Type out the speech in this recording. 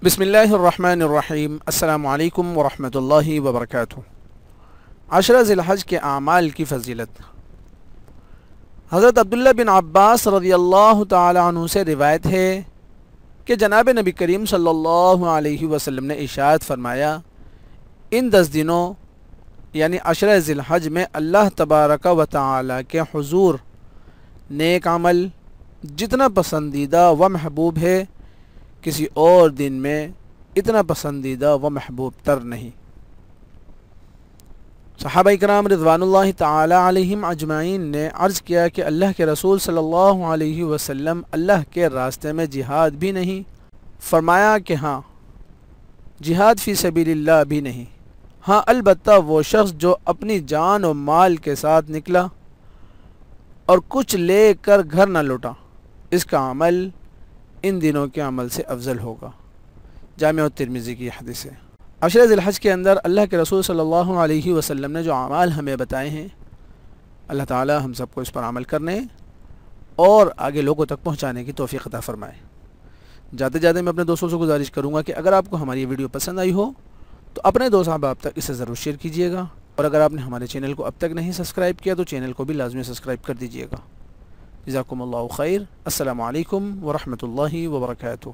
بسم اللہ الرحمن الرحیم۔ السلام علیکم ورحمۃ اللہ وبرکاتہ۔ عشرہ ذی الحج کے اعمال کی فضیلت۔ حضرت عبداللہ بن عباس رضی اللہ تعالی عنہ سے روایت ہے کہ جناب نبی کریم صلی اللہ علیہ وسلم نے ارشاد فرمایا، ان 10 دنوں یعنی عشرہ ذی الحج میں اللہ تبارک و تعالی کے حضور نیک عمل جتنا پسندیدہ و محبوب ہے، کسی اور دن میں اتنا پسندیدہ و محبوب تر نہیں۔ صحابہ کرام رضوان اللہ تعالی علیہم اجمعین نے عرض کیا کہ اللہ کے رسول صلی اللہ علیہ وسلم، اللہ کے راستے میں جہاد بھی نہیں؟ فرمایا کہ ہاں، جہاد فی سبیل اللہ بھی نہیں، ہاں البتہ وہ شخص جو اپنی جان و مال کے ساتھ نکلا اور کچھ لے کر گھر نہ لوٹا، اس کا عمل ان دنوں کے عمل سے افضل ہوگا۔ جامع ترمذی کی حدیث ہے۔ عشرہ ذی الحج کے اندر اللہ کے رسول صلی اللہ علیہ وسلم نے جو اعمال ہمیں بتائے ہیں، اللہ تعالی ہم سب کو اس پر عمل کرنے اور آگے لوگوں تک پہنچانے کی توفیق عطا فرمائے۔ جاتے جاتے میں اپنے دوستوں سے گزارش کروں گا کہ اگر آپ کو ہماری ویڈیو پسند آئی ہو تو اپنے دوست احباب تک اسے ضرور شیئر کیجیے گا، اور اگر آپ نے ہمارے چینل کو اب تک نہیں سبسکرائب کیا تو چینل کو بھی لازمی سبسکرائب کر دیجیے گا۔ جزاکم اللہ خیر۔ السلام علیکم ورحمۃ اللہ وبرکاتہ۔